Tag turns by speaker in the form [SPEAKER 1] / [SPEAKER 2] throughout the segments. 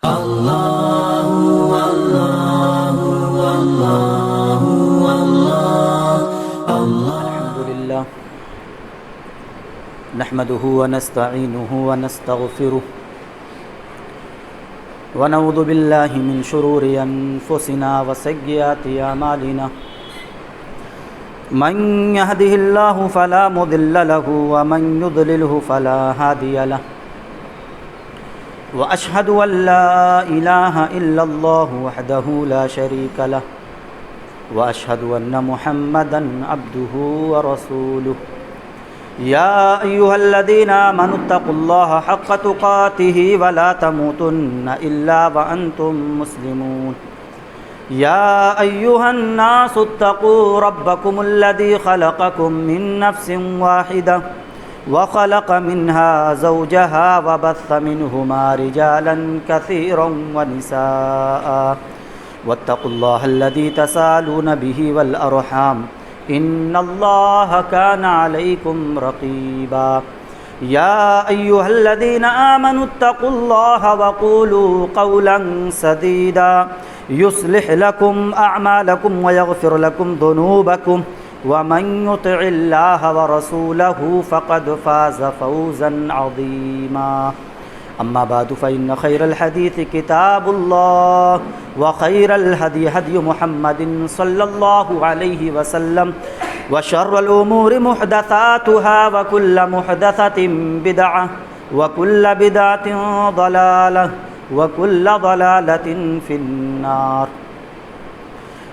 [SPEAKER 1] الحمدللہ نحمده ونستعینه ونستغفره ونعوذ باللہ من شرور انفسنا وسیئات اعمالنا من يهده الله فلا مضل له ومن يضلله فلا هادي له واشهد ان لا اله الا الله وحده لا شريك له واشهد ان محمدا عبده ورسوله يا ايها الذين آمنوا اتقوا الله حق تقاته ولا تموتن الا وانتم مسلمون يا ايها الناس اتقوا ربكم الذي خلقكم من نفس واحدة وخلق منها زوجها وبث منهما رجالا كثيرا ونساء واتقوا الله الذي تساءلون به والأرحام إن الله كان عليكم رقيبا يا أيها الذين آمنوا اتقوا الله وقولوا قولا سديدا يصلح لكم أعمالكم ويغفر لكم ذنوبكم ومن يطع الله ورسوله فقد فاز فوزا عظيما أما بعد فإن خير الحديث كتاب الله وخير الهدي هدي محمد صلى الله عليه وسلم وشر الأمور محدثاتها وكل محدثة بدعة وكل بدعة ضلالة وكل ضلالة في النار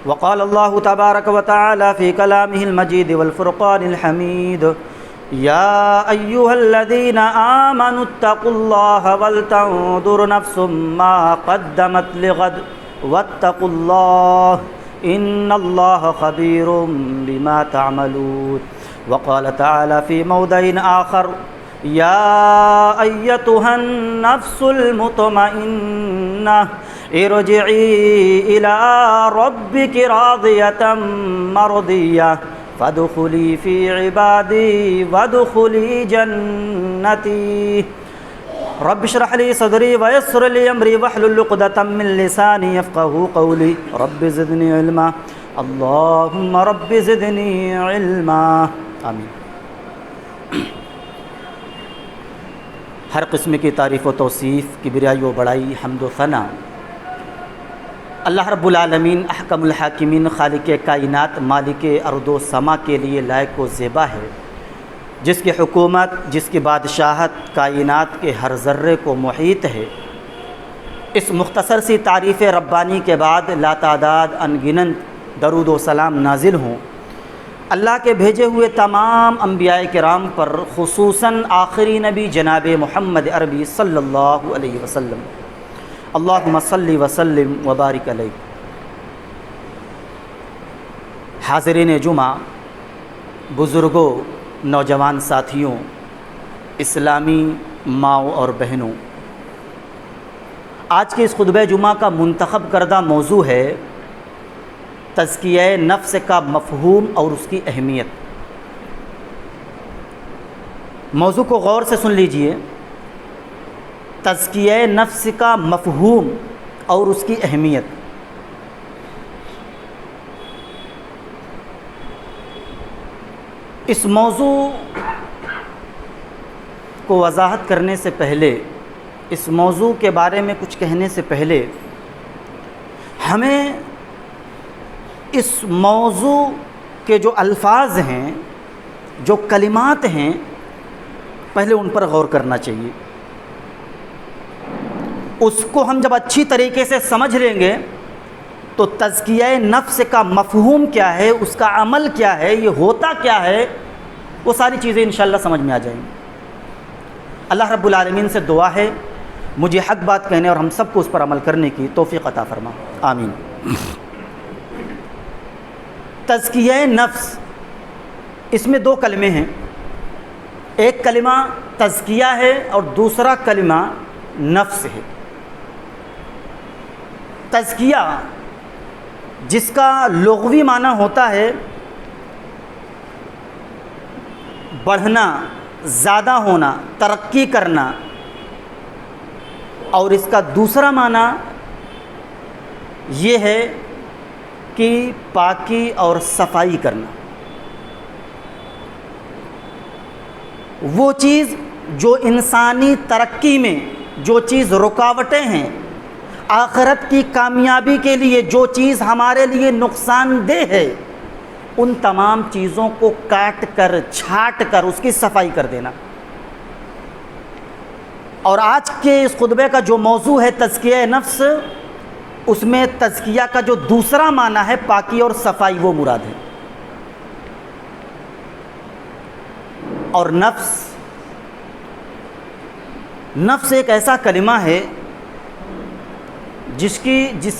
[SPEAKER 1] وقال الله تبارك وتعالى في كلامه المجيد والفرقان الحميد يا أيها الذين آمنوا اتقوا الله ولتنظر نفس ما قدمت لغد واتقوا الله إن الله خبير بما تعملون وقال تعالى في موضع آخر يا أيتها النفس المطمئنة ارجعي إلى ربك راضية مرضية فادخلي في عبادي وادخلي جنتي رب اشرح لي صدري ويسر لي امري واحلل عقدة من لساني يفقهوا قولي رب زدني علما اللهم رب زدني علما آمین۔ ہر قسم کی تعریف و توصیف، کبریائی و بڑائی، حمد و ثنا اللہ رب العالمین احکم الحاکمین، خالق کائنات، مالک ارض و سما کے لیے لائق و زیبا ہے، جس کی حکومت، جس کی بادشاہت کائنات کے ہر ذرے کو محیط ہے۔ اس مختصر سی تعریف ربانی کے بعد لاتعداد انگنت درود و سلام نازل ہوں اللہ کے بھیجے ہوئے تمام انبیاء کرام پر، خصوصاً آخری نبی جناب محمد عربی صلی اللہ علیہ وسلم۔ اللہم صلی وسلم وبارک علیہ۔ حاضرین جمعہ، بزرگوں، نوجوان ساتھیوں، اسلامی ماؤں اور بہنوں، آج کے اس خطبہ جمعہ کا منتخب کردہ موضوع ہے تزکیہ نفس کا مفہوم اور اس کی اہمیت۔ موضوع کو غور سے سن لیجئے، تزکیہ نفس کا مفہوم اور اس کی اہمیت۔ اس موضوع کو وضاحت کرنے سے پہلے، اس موضوع کے بارے میں کچھ کہنے سے پہلے، ہمیں اس موضوع کے جو الفاظ ہیں، جو کلمات ہیں، پہلے ان پر غور کرنا چاہیے۔ اس کو ہم جب اچھی طریقے سے سمجھ لیں گے تو تزکیہ نفس کا مفہوم کیا ہے، اس کا عمل کیا ہے، یہ ہوتا کیا ہے، وہ ساری چیزیں انشاءاللہ سمجھ میں آ جائیں گی۔ اللہ رب العالمین سے دعا ہے مجھے حق بات کہنے اور ہم سب کو اس پر عمل کرنے کی توفیق عطا فرما، آمین۔ تزکیہ نفس، اس میں دو کلمے ہیں، ایک کلمہ تزکیہ ہے اور دوسرا کلمہ نفس ہے۔ تزکیہ جس کا لغوی معنی ہوتا ہے بڑھنا، زیادہ ہونا، ترقی کرنا، اور اس کا دوسرا معنی یہ ہے کہ پاکی اور صفائی کرنا، وہ چیز جو انسانی ترقی میں جو چیز رکاوٹیں ہیں، آخرت کی کامیابی کے لیے جو چیز ہمارے لیے نقصان دہ ہے، ان تمام چیزوں کو کاٹ کر چھاٹ کر اس کی صفائی کر دینا۔ اور آج کے اس خطبے کا جو موضوع ہے تزکیہ نفس، اس میں تزکیہ کا جو دوسرا معنی ہے پاکی اور صفائی، وہ مراد ہے۔ اور نفس ایک ایسا کلمہ ہے جس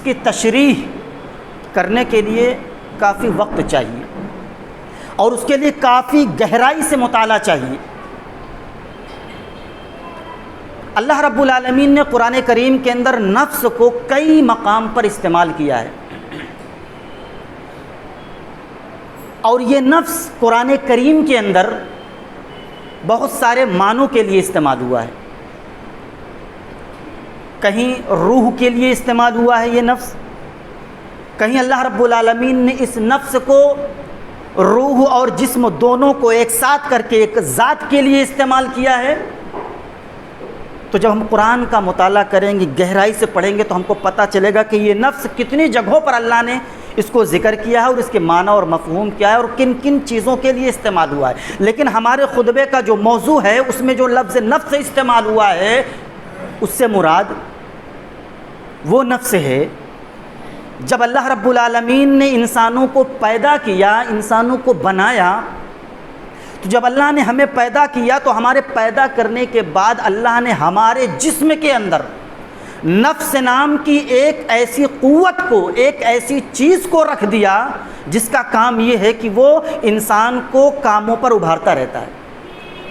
[SPEAKER 1] کی تشریح کرنے کے لیے کافی وقت چاہیے اور اس کے لیے کافی گہرائی سے مطالعہ چاہیے۔ اللہ رب العالمین نے قرآن کریم کے اندر نفس کو کئی مقام پر استعمال کیا ہے، اور یہ نفس قرآن کریم کے اندر بہت سارے معنوں کے لیے استعمال ہوا ہے۔ کہیں روح کے لیے استعمال ہوا ہے یہ نفس، کہیں اللہ رب العالمین نے اس نفس کو روح اور جسم دونوں کو ایک ساتھ کر کے ایک ذات کے لیے استعمال کیا ہے۔ تو جب ہم قرآن کا مطالعہ کریں گے، گہرائی سے پڑھیں گے، تو ہم کو پتہ چلے گا کہ یہ نفس کتنی جگہوں پر اللہ نے اس کو ذکر کیا ہے اور اس کے معنی اور مفہوم کیا ہے اور کن کن چیزوں کے لیے استعمال ہوا ہے۔ لیکن ہمارے خطبے کا جو موضوع ہے اس میں جو لفظ نفس استعمال ہوا ہے، اس سے مراد وہ نفس ہے جب اللہ رب العالمین نے انسانوں کو پیدا کیا، انسانوں کو بنایا، تو جب اللہ نے ہمیں پیدا کیا تو ہمارے پیدا کرنے کے بعد اللہ نے ہمارے جسم کے اندر نفس نام کی ایک ایسی قوت کو، ایک ایسی چیز کو رکھ دیا جس کا کام یہ ہے کہ وہ انسان کو کاموں پر ابھارتا رہتا ہے،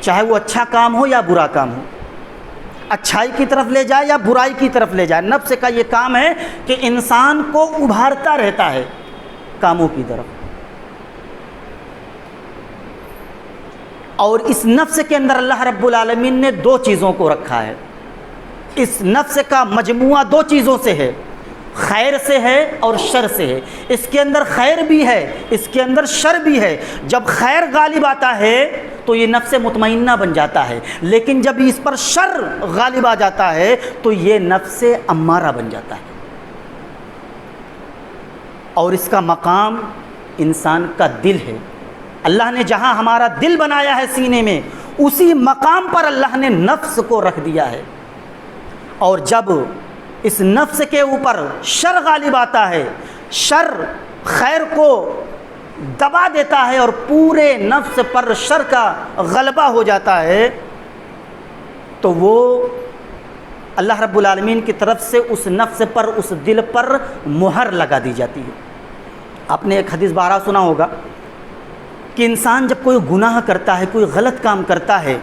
[SPEAKER 1] چاہے وہ اچھا کام ہو یا برا کام ہو، اچھائی کی طرف لے جائے یا برائی کی طرف لے جائے۔ نفس کا یہ کام ہے کہ انسان کو ابھارتا رہتا ہے کاموں کی طرف۔ اور اس نفس کے اندر اللہ رب العالمین نے دو چیزوں کو رکھا ہے۔ اس نفس کا مجموعہ دو چیزوں سے ہے، خیر سے ہے اور شر سے ہے۔ اس کے اندر خیر بھی ہے، اس کے اندر شر بھی ہے۔ جب خیر غالب آتا ہے تو یہ نفس مطمئنہ بن جاتا ہے، لیکن جب اس پر شر غالب آ جاتا ہے تو یہ نفس امارہ بن جاتا ہے۔ اور اس کا مقام انسان کا دل ہے۔ اللہ نے جہاں ہمارا دل بنایا ہے سینے میں، اسی مقام پر اللہ نے نفس کو رکھ دیا ہے۔ اور جب اس نفس کے اوپر شر غالب آتا ہے، شر خیر کو دبا دیتا ہے اور پورے نفس پر شر کا غلبہ ہو جاتا ہے، تو وہ اللہ رب العالمین کی طرف سے اس نفس پر، اس دل پر مہر لگا دی جاتی ہے۔ آپ نے ایک حدیث بارہ سنا ہوگا کہ انسان جب کوئی گناہ کرتا ہے، کوئی غلط کام کرتا ہے،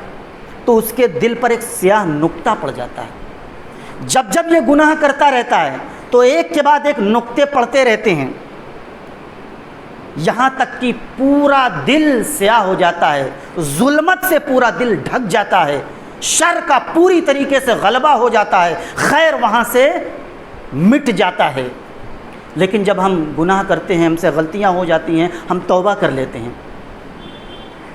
[SPEAKER 1] تو اس کے دل پر ایک سیاہ نقطہ پڑ جاتا ہے۔ جب یہ گناہ کرتا رہتا ہے تو ایک کے بعد ایک نقطے پڑتے رہتے ہیں، یہاں تک کہ پورا دل سیاہ ہو جاتا ہے، ظلمت سے پورا دل ڈھک جاتا ہے، شر کا پوری طریقے سے غلبہ ہو جاتا ہے، خیر وہاں سے مٹ جاتا ہے۔ لیکن جب ہم گناہ کرتے ہیں، ہم سے غلطیاں ہو جاتی ہیں، ہم توبہ کر لیتے ہیں،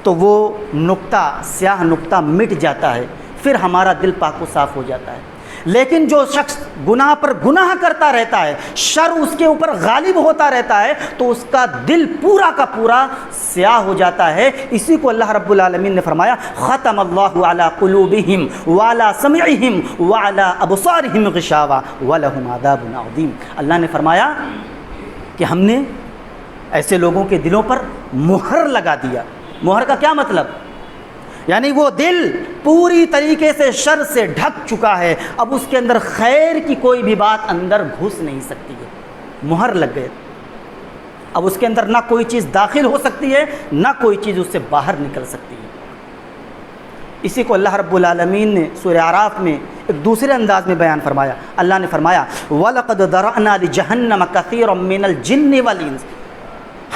[SPEAKER 1] تو وہ نقطہ، سیاہ نقطہ مٹ جاتا ہے، پھر ہمارا دل پاک و صاف ہو جاتا ہے۔ لیکن جو شخص گناہ پر گناہ کرتا رہتا ہے، شر اس کے اوپر غالب ہوتا رہتا ہے، تو اس کا دل پورا کا پورا سیاہ ہو جاتا ہے۔ اسی کو اللہ رب العالمین نے فرمایا، ختم اللہ علی قلوبہم وعلی سمعہم وعلی ابصارہم غشاوہ ولہم عذاب عظیم۔ اللہ نے فرمایا کہ ہم نے ایسے لوگوں کے دلوں پر مہر لگا دیا۔ مہر کا کیا مطلب؟ یعنی وہ دل پوری طریقے سے شر سے ڈھک چکا ہے، اب اس کے اندر خیر کی کوئی بھی بات اندر گھس نہیں سکتی ہے، مہر لگ گئے۔ اب اس کے اندر نہ کوئی چیز داخل ہو سکتی ہے، نہ کوئی چیز اس سے باہر نکل سکتی ہے۔ اسی کو اللہ رب العالمین نے سورہ اعراف میں ایک دوسرے انداز میں بیان فرمایا۔ اللہ نے فرمایا، وَلَقَدْ ذَرَأْنَا لِجَهَنَّمَ كَثِيرًا مِّنَ الْجِنِّ وَالْإِنسِ،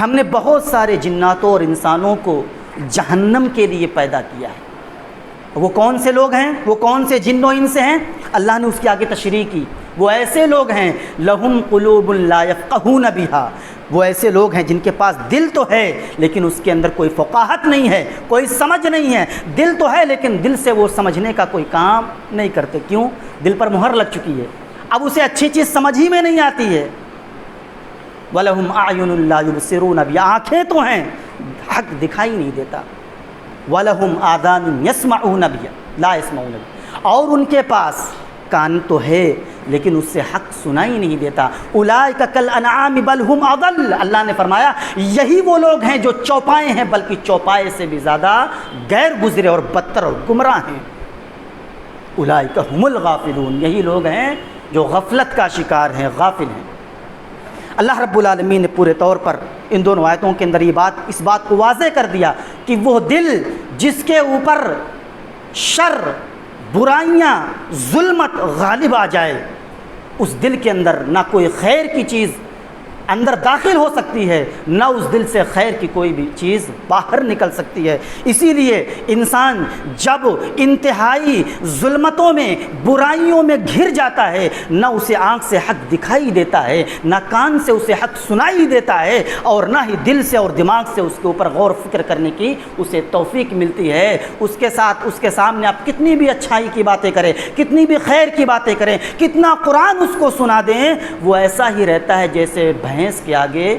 [SPEAKER 1] ہم نے بہت سارے جناتوں اور انسانوں کو جہنم کے لیے پیدا کیا ہے۔ وہ کون سے لوگ ہیں؟ وہ کون سے جن و انس ہیں؟ اللہ نے اس کی آگے تشریح کی، وہ ایسے لوگ ہیں لہم قلوب لا یفقہون بہا، وہ ایسے لوگ ہیں جن کے پاس دل تو ہے لیکن اس کے اندر کوئی فقاہت نہیں ہے، کوئی سمجھ نہیں ہے۔ دل تو ہے لیکن دل سے وہ سمجھنے کا کوئی کام نہیں کرتے۔ کیوں؟ دل پر مہر لگ چکی ہے، اب اسے اچھی چیز سمجھ ہی میں نہیں آتی ہے۔ وَلَهُمْ أَعْيُنٌ لَا يُبْصِرُونَ بِهَا، آنکھیں تو ہیں، حق دکھائی نہیں دیتا۔ وَلَهُمْ آذَانٌ يَسْمَعُونَ بِهَا لَا يَسْمَعُونَ بِهَا، اور ان کے پاس کان تو ہے لیکن اس سے حق سنائی نہیں دیتا۔ اولئک کالانعام بل ہم اضل، اللہ نے فرمایا یہی وہ لوگ ہیں جو چوپائے ہیں بلکہ چوپائے سے بھی زیادہ غیر گزرے اور بدتر اور گمراہ ہیں۔ اولئک هم الغافلون، یہی لوگ ہیں جو غفلت کا شکار ہیں، غافل ہیں۔ اللہ رب العالمین نے پورے طور پر ان دونوں آیتوں کے اندر اس بات کو واضح کر دیا کہ وہ دل جس کے اوپر شر، برائیاں، ظلمت غالب آ جائے، اس دل کے اندر نہ کوئی خیر کی چیز اندر داخل ہو سکتی ہے، نہ اس دل سے خیر کی کوئی بھی چیز باہر نکل سکتی ہے۔ اسی لیے انسان جب انتہائی ظلمتوں میں، برائیوں میں گھر جاتا ہے، نہ اسے آنکھ سے حق دکھائی دیتا ہے، نہ کان سے اسے حق سنائی دیتا ہے، اور نہ ہی دل سے اور دماغ سے اس کے اوپر غور و فکر کرنے کی اسے توفیق ملتی ہے۔ اس کے سامنے آپ کتنی بھی اچھائی کی باتیں کریں، کتنی بھی خیر کی باتیں کریں، کتنا قرآن اس کو سنا دیں، وہ ایسا ہی رہتا ہے جیسے بھینس کے آگے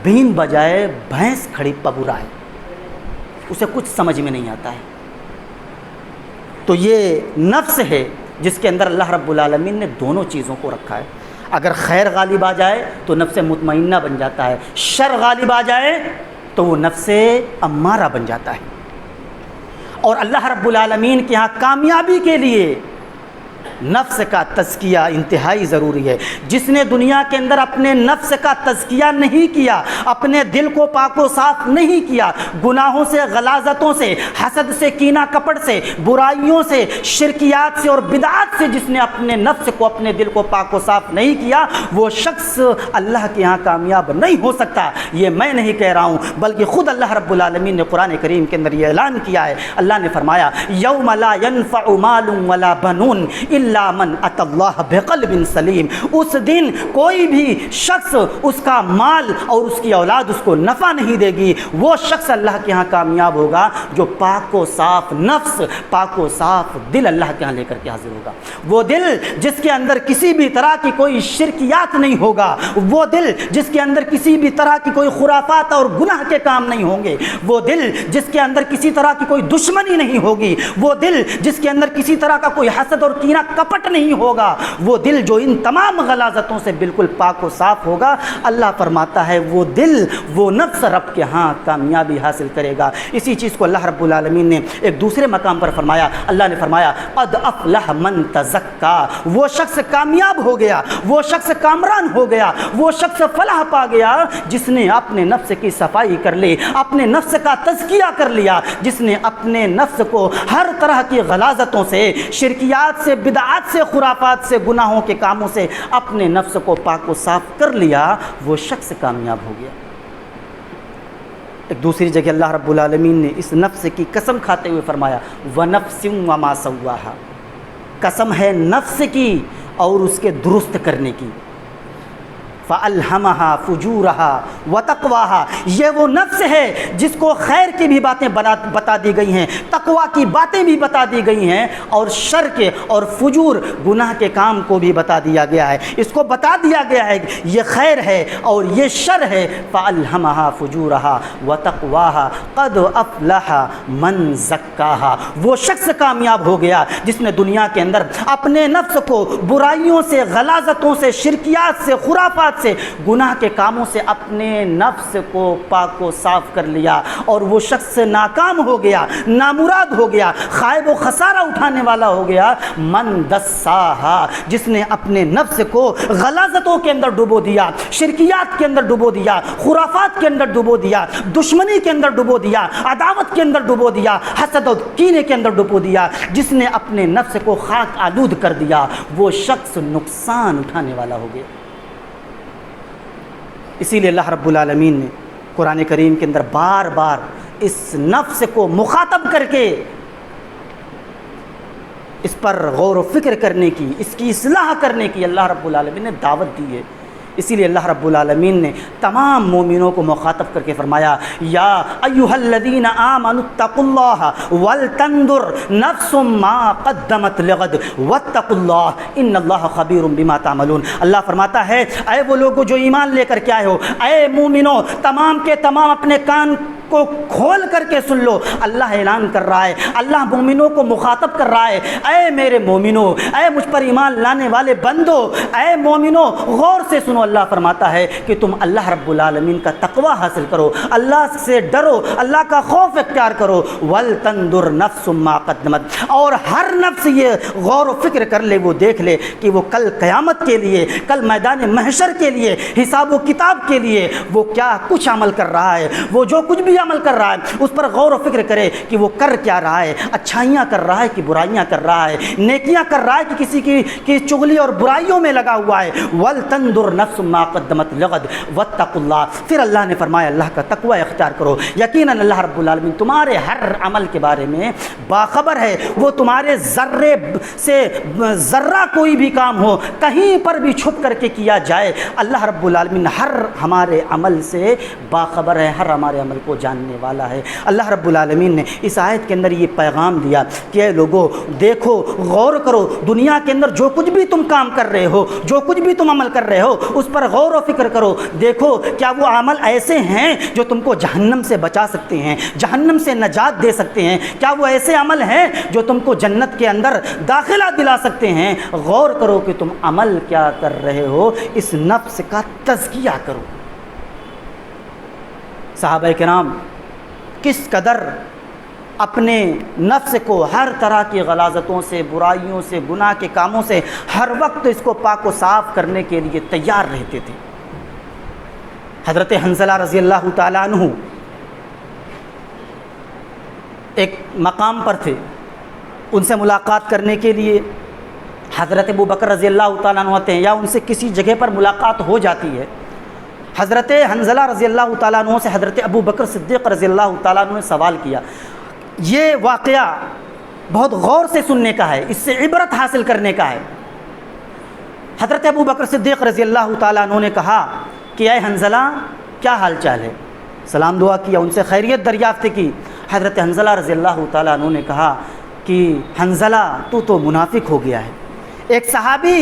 [SPEAKER 1] بین بجائے بھینس کھڑی پبرائے، اسے کچھ سمجھ میں نہیں آتا ہے۔ تو یہ نفس ہے جس کے اندر اللہ رب العالمین نے دونوں چیزوں کو رکھا ہے۔ اگر خیر غالب آ جائے تو نفس مطمئنہ بن جاتا ہے، شر غالب آ جائے تو وہ نفس امارہ بن جاتا ہے۔ اور اللہ رب العالمین کے ہاں کامیابی کے لیے نفس کا تزکیہ انتہائی ضروری ہے۔ جس نے دنیا کے اندر اپنے نفس کا تزکیہ نہیں کیا، اپنے دل کو پاک و صاف نہیں کیا، گناہوں سے، غلاظتوں سے، حسد سے، کینہ کپٹ سے، برائیوں سے، شرکیات سے اور بدعات سے جس نے اپنے نفس کو، اپنے دل کو پاک و صاف نہیں کیا، وہ شخص اللہ کے ہاں کامیاب نہیں ہو سکتا۔ یہ میں نہیں کہہ رہا ہوں بلکہ خود اللہ رب العالمین نے قرآن کریم کے اندر یہ اعلان کیا ہے۔ اللہ نے فرمایا یوم لا ينفع مال ولا بنون الا من اتى اللہ بقلب سلیم، اس دن کوئی بھی شخص، اس کا مال اور اس کی اولاد اس کو نفع نہیں دے گی۔ وہ شخص اللہ کے ہاں کامیاب ہوگا جو پاک و صاف نفس، پاک و صاف دل اللہ کے ہاں لے کر کے حاضر ہوگا۔ وہ دل جس کے اندر کسی بھی طرح کی کوئی شرکیات نہیں ہوگا، وہ دل جس کے اندر کسی بھی طرح کی کوئی خرافات اور گناہ کے کام نہیں ہوں گے، وہ دل جس کے اندر کسی طرح کی کوئی دشمنی نہیں ہوگی، وہ دل جس کے اندر کسی طرح کا کوئی حسد اور کینہ کپٹ نہیں ہوگا، وہ دل جو ان تمام غلاظتوں سے بالکل پاک و صاف ہوگا، اللہ فرماتا ہے وہ دل، وہ نفس رب کے ہاں کامیابی حاصل کرے گا۔ اسی چیز کو اللہ رب العالمین نے ایک دوسرے مقام پر فرمایا۔ اللہ نے فرمایا قد افلح من تزکا، وہ شخص کامیاب ہو گیا، وہ شخص کامران ہو گیا، وہ شخص فلاح پا گیا جس نے اپنے نفس کی صفائی کر لی، اپنے نفس کا تزکیہ کر لیا، جس نے اپنے نفس کو ہر طرح کی غلاظتوں سے، شرکیات سے، بدعات سے، خرافات سے، گناہوں کے کاموں سے اپنے نفس کو پاک و صاف کر لیا، وہ شخص کامیاب ہو گیا۔ ایک دوسری جگہ اللہ رب العالمین نے اس نفس کی قسم کھاتے ہوئے فرمایا وَنَفْسٍ وَمَا سَوَّاهَا، قسم ہے نفس کی اور اس کے درست کرنے کی۔ فَأَلْهَمَهَا فُجُورَهَا وَتَقْوَاهَا، یہ وہ نفس ہے جس کو خیر کی بھی باتیں بتا دی گئی ہیں، تقویٰ کی باتیں بھی بتا دی گئی ہیں، اور شر کے اور فجور گناہ کے کام کو بھی بتا دیا گیا ہے۔ اس کو بتا دیا گیا ہے یہ خیر ہے اور یہ شر ہے۔ فَأَلْهَمَهَا فُجُورَهَا وَتَقْوَاهَا قَدْ أَفْلَحَ مَنْ زَكَّاهَا، وہ شخص کامیاب ہو گیا جس نے دنیا کے اندر اپنے نفس کو برائیوں سے، غلاظتوں سے، شرکیات سے، خرافات سے، گناہ کے کاموں سے اپنے نفس کو پاک و صاف کر لیا، اور وہ شخص ناکام ہو گیا، نامراد ہو گیا، خائب و خسارہ اٹھانے والا ہو گیا۔ من دساہا، جس نے اپنے نفس کو غلاظتوں کے اندر ڈبو دیا، شرکیات کے اندر ڈبو دیا، خرافات کے اندر ڈبو دیا، دشمنی کے اندر ڈبو دیا، عداوت کے اندر ڈبو دیا، حسد و کینے کے اندر ڈبو دیا، جس نے اپنے نفس کو خاک آلود کر دیا، وہ شخص نقصان اٹھانے والا ہو گیا۔ اسی لیے اللہ رب العالمین نے قرآن کریم کے اندر بار بار اس نفس کو مخاطب کر کے اس پر غور و فکر کرنے کی، اس کی اصلاح کرنے کی اللہ رب العالمین نے دعوت دی ہے۔ اسی لیے اللہ رب العالمین نے تمام مومنوں کو مخاطب کر کے فرمایا یا ایھا الذین آمنوا اتقوا اللہ ولتنظر نفس ما قدمت لغد واتقوا اللہ ان اللہ خبیر بما تعملون۔ اللہ فرماتا ہے اے وہ لوگوں جو ایمان لے کر کے آئے ہو، اے مومنوں تمام کے تمام اپنے کان کو کھول کر کے سن لو۔ اللہ اعلان کر رہا ہے، اللہ مومنوں کو مخاطب کر رہا ہے، اے میرے مومنوں، اے مجھ پر ایمان لانے والے بندو، اے مومنوں غور سے سنو۔ اللہ فرماتا ہے کہ تم اللہ رب العالمین کا تقوی حاصل کرو، اللہ سے ڈرو، اللہ کا خوف اختیار کرو۔ وَلْتَنْظُرْ نَفْسٌ مَا قَدَّمَتْ، اور ہر نفس یہ غور و فکر کر لے، وہ دیکھ لے کہ وہ کل قیامت کے لیے، کل میدان محشر کے لیے، حساب و کتاب کے لیے وہ کیا کچھ عمل کر رہا ہے، وہ جو کچھ بھی عمل کر رہا ہے اس پر غور و فکر کرے کہ وہ کر کیا رہا ہے، اچھائیاں کر رہا ہے کہ برائیاں کر رہا ہے، نیکیاں کر رہا ہے کہ کسی کی چغلی اور برائیوں میں لگا ہوا ہے۔ وَلْتَنْظُرْ نَفْسٌ مَا قَدَّمَتْ لِغَدٍ وَاتَّقُوا اللَّهَ، پھر اللہ نے فرمایا اللہ کا تقوی اختیار کرو، یقیناً اللہ رب العالمین تمہارے ہر عمل کے بارے میں باخبر ہے، وہ تمہارے ذرے سے ذرہ کوئی بھی کام ہو کہیں پر بھی چھپ کر کے کیا جائے، اللہ رب العالمین ہر ہمارے عمل سے باخبر ہے، ہر ہمارے عمل کو جاننے والا ہے۔ اللہ رب العالمین نے اس آیت کے اندر یہ پیغام دیا کہ اے لوگو دیکھو، غور کرو، دنیا کے اندر جو کچھ بھی تم کام کر رہے ہو، جو کچھ بھی تم عمل کر رہے ہو اس پر غور و فکر کرو، دیکھو کیا وہ عمل ایسے ہیں جو تم کو جہنم سے بچا سکتے ہیں، جہنم سے نجات دے سکتے ہیں، کیا وہ ایسے عمل ہیں جو تم کو جنت کے اندر داخلہ دلا سکتے ہیں۔ غور کرو کہ تم عمل کیا کر رہے ہو، اس نفس کا تزکیہ کرو۔ صحابہ کرام کس قدر اپنے نفس کو ہر طرح کی غلاظتوں سے، برائیوں سے، گناہ کے کاموں سے ہر وقت اس کو پاک و صاف کرنے کے لیے تیار رہتے تھے۔ حضرت حنظلہ رضی اللہ تعالیٰ عنہ ایک مقام پر تھے، ان سے ملاقات کرنے کے لیے حضرت ابو بکر رضی اللہ تعالیٰ عنہ آتے ہیں، یا ان سے کسی جگہ پر ملاقات ہو جاتی ہے۔ حضرت حنظلہ رضی اللہ تعالیٰ عنہ سے حضرت ابو بکر صدیق رضی اللہ تعالیٰ عنہ نے سوال کیا۔ یہ واقعہ بہت غور سے سننے کا ہے، اس سے عبرت حاصل کرنے کا ہے۔ حضرت ابو بکر صدیق رضی اللہ تعالیٰ عنہ نے کہا کہ اے حنظلہ کیا حال چال ہے، سلام دعا کیا، ان سے خیریت دریافت کی۔ حضرت حنظلہ رضی اللہ تعالیٰ عنہ نے کہا کہ حنظلہ تو منافق ہو گیا ہے۔ ایک صحابی،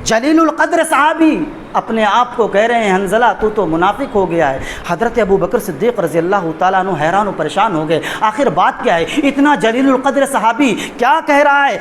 [SPEAKER 1] جلیل القدر صحابی اپنے آپ کو کہہ رہے ہیں حنظلہ تو منافق ہو گیا ہے۔ حضرت ابو بکر صدیق رضی اللہ تعالیٰ عنہ حیران و پریشان ہو گئے، آخر بات کیا ہے، اتنا جلیل القدر صحابی کیا کہہ رہا ہے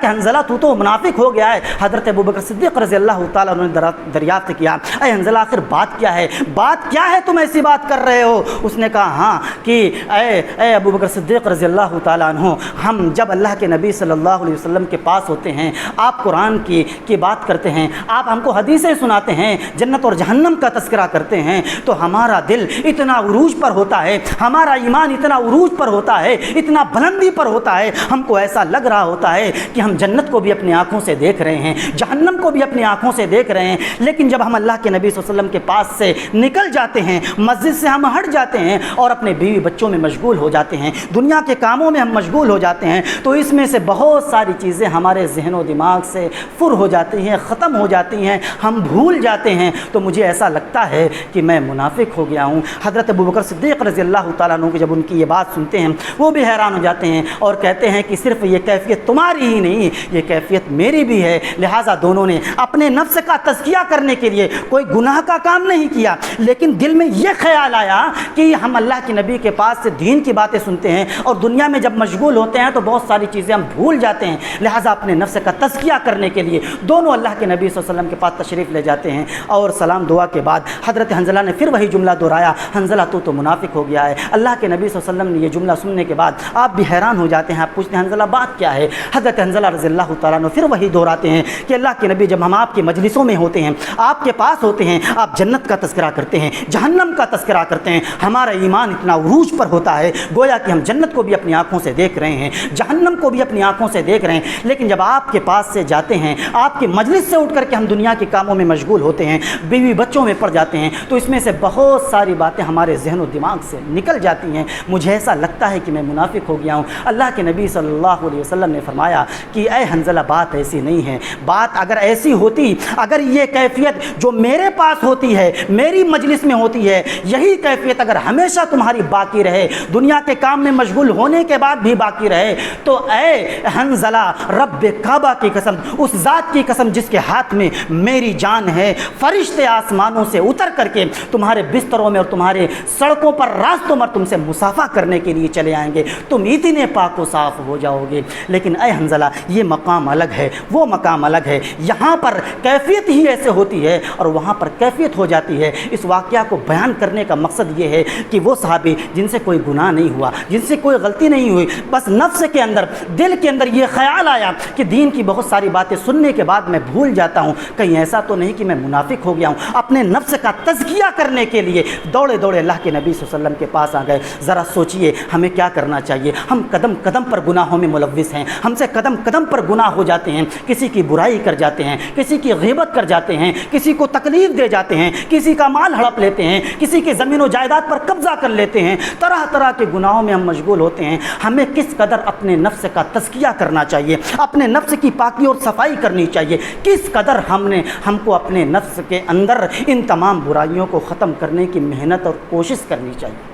[SPEAKER 1] کہ حنظلہ تو منافق ہو گیا ہے۔ حضرت ابو بکر صدیق رضی اللہ تعالیٰ عنہ نے دریافت کیا اے حنظلہ آخر بات کیا ہے، بات کیا ہے، تم ایسی بات کر رہے ہو؟ اس نے کہا ہاں کہ اے ابو بکر صدیق رضی اللہ تعالیٰ عنہ، ہم جب اللہ کے نبی صلی اللہ علیہ وسلم کے پاس ہوتے ہیں، آپ قرآن کی بات کرتے ہیں، آپ ہم کو حدیثیں سناتے ہیں، جنت اور جہنم کا تذکرہ کرتے ہیں، تو ہمارا دل اتنا عروج پر ہوتا ہے، ہمارا ایمان اتنا عروج پر ہوتا ہے، اتنا بلندی پر ہوتا ہے، ہم کو ایسا لگ رہا ہوتا ہے کہ ہم جنت کو بھی اپنی آنکھوں سے دیکھ رہے ہیں، جہنم کو بھی اپنی آنکھوں سے دیکھ رہے ہیں۔ لیکن جب ہم اللہ کے نبی صلی اللہ علیہ وسلم کے پاس سے نکل جاتے ہیں، مسجد سے ہم ہٹ جاتے ہیں اور اپنے بیوی بچوں میں مشغول ہو جاتے ہیں، دنیا کے کاموں میں ہم مشغول ہو جاتے ہیں، تو اس میں سے بہت ساری چیزیں ہمارے ذہن و دماغ سے فر ہو جاتی ہیں، ختم ہو جاتی ہیں، ہم بھول جاتے ہیں، تو مجھے ایسا لگتا ہے کہ میں منافق ہو گیا ہوں۔ حضرت ابو بکر صدیق رضی اللہ تعالیٰ عنہ جب ان کی یہ بات سنتے ہیں، وہ بھی حیران ہو جاتے ہیں اور کہتے ہیں کہ صرف یہ کیفیت تمہاری ہی نہیں، یہ کیفیت میری بھی ہے۔ لہٰذا دونوں نے اپنے نفس کا تزکیہ کرنے کے لیے کوئی گناہ کا کام نہیں کیا، لیکن دل میں یہ خیال آیا کہ ہم اللہ کے نبی کے پاس سے دین کی باتیں سنتے ہیں اور دنیا میں جب مشغول ہوتے ہیں تو بہت ساری چیزیں ہم بھول جاتے ہیں، لہٰذا اپنے نفس کا تزکیہ کرنے کے لیے دونوں اللہ کے نبی صلی اللہ علیہ وسلم کے پاس تشریف لے جاتے ہیں، اور سلام دعا کے بعد حضرت حنظلہ نے پھر وہی جملہ دہرایا، حنظلہ تو منافق ہو گیا ہے۔ اللہ کے نبی صلی اللہ علیہ وسلم نے یہ جملہ سننے کے بعد آپ بھی حیران ہو جاتے ہیں، آپ پوچھتے ہیں حنظلہ بات کیا ہے؟ حضرت حنظلہ رضی اللہ تعالیٰ عنہ پھر وہی دہراتے ہیں کہ اللہ کے نبی جب ہم آپ کی مجلسوں میں ہوتے ہیں، آپ کے پاس ہوتے ہیں، آپ جنت کا تذکرہ کرتے ہیں، جہنم کا تذکرہ کرتے ہیں، ہمارا ایمان اتنا عروج پر ہوتا ہے گویا کہ ہم جنت کو بھی اپنی آنکھوں سے دیکھ رہے ہیں، جہنم کو بھی اپنی آنکھوں سے دیکھ رہے ہیں، لیکن جب آپ کے پاس سے جاتے ہیں، آپ کی مجلس سے اٹھ کر کے ہم دنیا کے کاموں میں مشغول مشغول ہوتے ہیں، بیوی بچوں میں پڑ جاتے ہیں، تو اس میں سے بہت ساری باتیں ہمارے ذہن و دماغ سے نکل جاتی ہیں، مجھے ایسا لگتا ہے کہ میں منافق ہو گیا ہوں۔ اللہ کے نبی صلی اللہ علیہ وسلم نے فرمایا کہ اے حنظلہ بات ایسی نہیں ہے، بات اگر ایسی ہوتی، اگر یہ کیفیت جو میرے پاس ہوتی ہے، میری مجلس میں ہوتی ہے، یہی کیفیت اگر ہمیشہ تمہاری باقی رہے، دنیا کے کام میں مشغول ہونے کے بعد بھی باقی رہے، تو اے حنظلہ رب کعبہ کی قسم، اس ذات کی قسم جس کے ہاتھ میں میری جان ہے، فرشتے آسمانوں سے اتر کر کے تمہارے بستروں میں اور تمہارے سڑکوں پر راستوں پر تم سے مصافحہ کرنے کے لیے چلے آئیں گے، تم اتنے پاک و صاف ہو جاؤ گے۔ لیکن اے حنظلہ یہ مقام الگ ہے، وہ مقام الگ ہے، یہاں پر کیفیت ہی ایسے ہوتی ہے اور وہاں پر کیفیت ہو جاتی ہے۔ اس واقعہ کو بیان کرنے کا مقصد یہ ہے کہ وہ صحابی جن سے کوئی گناہ نہیں ہوا، جن سے کوئی غلطی نہیں ہوئی، بس نفس کے اندر، دل کے اندر یہ خیال آیا کہ دین کی بہت ساری باتیں سننے کے بعد میں بھول جاتا ہوں، کہیں ایسا تو نہیں کہ میں منافق ہو گیا ہوں۔ اپنے نفس کا تزکیہ کرنے کے لیے دوڑے دوڑے اللہ کے نبی صلی اللہ علیہ وسلم کے پاس آ گئے۔ ذرا سوچئے ہمیں کیا کرنا چاہیے، ہم قدم قدم پر گناہوں میں ملوث ہیں، ہم سے قدم قدم پر گناہ ہو جاتے ہیں، کسی کی برائی کر جاتے ہیں، کسی کی غیبت کر جاتے ہیں، کسی کو تکلیف دے جاتے ہیں، کسی کا مال ہڑپ لیتے ہیں، کسی کی زمین و جائیداد پر قبضہ کر لیتے ہیں، طرح طرح کے گناہوں میں ہم مشغول ہوتے ہیں۔ ہمیں کس قدر اپنے نفس کا تزکیہ کرنا چاہیے، اپنے نفس کی پاکی اور صفائی کرنی چاہیے، کس قدر ہم کو اپنے نفس کے اندر ان تمام برائیوں کو ختم کرنے کی محنت اور کوشش کرنی چاہیے۔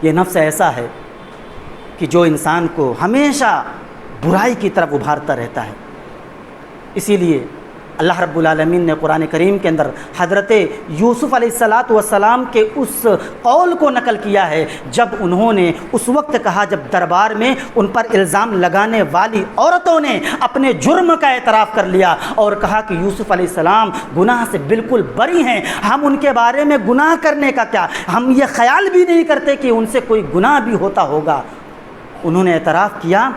[SPEAKER 1] یہ نفس ایسا ہے کہ جو انسان کو ہمیشہ برائی کی طرف ابھارتا رہتا ہے۔ اسی لیے اللہ رب العالمین نے قرآن کریم کے اندر حضرت یوسف علیہ السلام کے اس قول کو نقل کیا ہے جب انہوں نے اس وقت کہا، جب دربار میں ان پر الزام لگانے والی عورتوں نے اپنے جرم کا اعتراف کر لیا اور کہا کہ یوسف علیہ السلام گناہ سے بالکل بری ہیں، ہم ان کے بارے میں گناہ کرنے کا کیا، ہم یہ خیال بھی نہیں کرتے کہ ان سے کوئی گناہ بھی ہوتا ہوگا۔ انہوں نے اعتراف کیا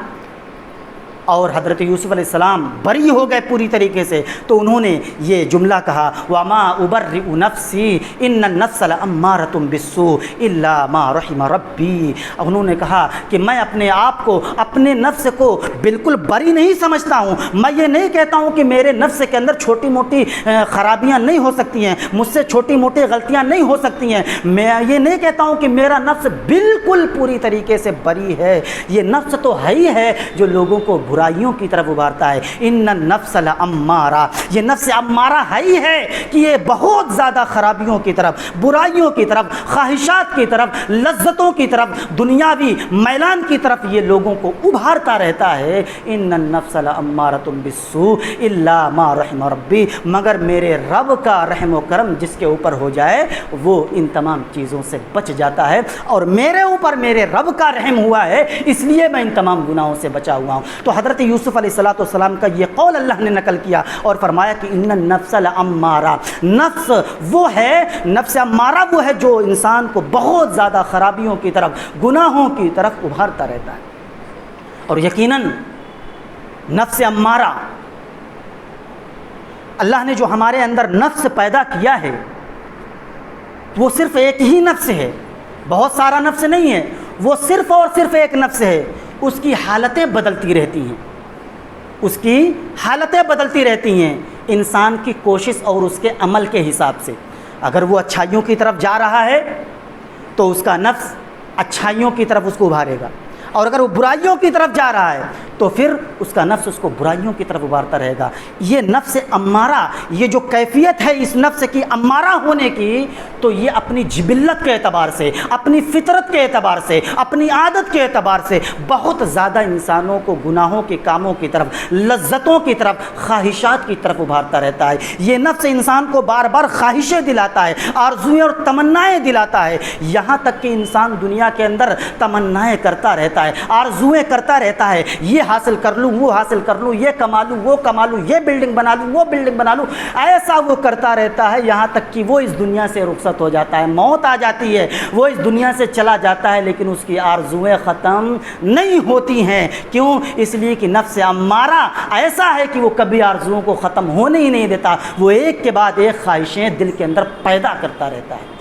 [SPEAKER 1] اور حضرت یوسف علیہ السلام بری ہو گئے پوری طریقے سے، تو انہوں نے یہ جملہ کہا، وَمَا أُبَرِّئُ نَفْسِي إِنَّ النَّفْسَ لَأَمَّارَةٌ بِالسُّوءِ إِلَّا مَا رَحِمَ رَبِّي۔ انہوں نے کہا کہ میں اپنے آپ کو، اپنے نفس کو بالکل بری نہیں سمجھتا ہوں، میں یہ نہیں کہتا ہوں کہ میرے نفس کے اندر چھوٹی موٹی خرابیاں نہیں ہو سکتی ہیں، مجھ سے چھوٹی موٹی غلطیاں نہیں ہو سکتی ہیں، میں یہ نہیں کہتا ہوں کہ میرا نفس بالکل پوری طریقے سے بری ہے، یہ نفس تو ہے ہی ہے جو لوگوں کو برائیوں کی طرف ابھارتا ہے۔ ان النفس لامارہ، یہ نفس امارہ ہے ہی ہے کہ یہ بہت زیادہ خرابیوں کی طرف، برائیوں کی طرف، خواہشات کی طرف، لذتوں کی طرف، دنیاوی میلان کی طرف یہ لوگوں کو ابھارتا رہتا ہے۔ ان النفس لامارۃ بالسوء الا ما رحم ربی، مگر میرے رب کا رحم و کرم جس کے اوپر ہو جائے وہ ان تمام چیزوں سے بچ جاتا ہے، اور میرے اوپر میرے رب کا رحم ہوا ہے اس لیے میں ان تمام گناہوں سے بچا ہوا ہوں۔ تو حضرت یوسف علیہ السلام کا یہ قول اللہ نے نقل کیا اور فرمایا کہ ان النفس لامارہ، نفس وہ ہے، نفس امارہ وہ ہے جو انسان کو بہت زیادہ خرابیوں کی طرف، گناہوں کی طرف ابھارتا رہتا ہے۔ اور یقیناً نفس امارہ، اللہ نے جو ہمارے اندر نفس پیدا کیا ہے وہ صرف ایک ہی نفس ہے، بہت سارا نفس نہیں ہے، وہ صرف اور صرف ایک نفس ہے۔ اس کی حالتیں بدلتی رہتی ہیں، اس کی حالتیں بدلتی رہتی ہیں انسان کی کوشش اور اس کے عمل کے حساب سے۔ اگر وہ اچھائیوں کی طرف جا رہا ہے تو اس کا نفس اچھائیوں کی طرف اس کو ابھارے گا، اور اگر وہ برائیوں کی طرف جا رہا ہے تو پھر اس کا نفس اس کو برائیوں کی طرف ابھارتا رہے گا۔ یہ نفس امارہ، یہ جو کیفیت ہے اس نفس کی امارہ ہونے کی، تو یہ اپنی جبلت کے اعتبار سے، اپنی فطرت کے اعتبار سے، اپنی عادت کے اعتبار سے بہت زیادہ انسانوں کو گناہوں کے کاموں کی طرف، لذتوں کی طرف، خواہشات کی طرف ابھارتا رہتا ہے۔ یہ نفس انسان کو بار بار خواہشیں دلاتا ہے، آرزویں اور تمنائیں دلاتا ہے، یہاں تک کہ انسان دنیا کے اندر تمنائیں کرتا رہتا ہے، آرزویں کرتا رہتا ہے، یہ حاصل کر لوں، وہ حاصل کر لوں، یہ کما لوں، وہ کما لوں، یہ بلڈنگ بنا لوں، وہ بلڈنگ بنا لوں، ایسا وہ کرتا رہتا ہے یہاں تک کہ وہ اس دنیا سے رخصت ہو جاتا ہے، موت آ جاتی ہے، وہ اس دنیا سے چلا جاتا ہے، لیکن اس کی آرزویں ختم نہیں ہوتی ہیں۔ کیوں؟ اس لیے کہ نفس امارہ ایسا ہے کہ وہ کبھی آرزوؤں کو ختم ہونے ہی نہیں دیتا، وہ ایک کے بعد ایک خواہشیں دل کے اندر پیدا کرتا رہتا ہے۔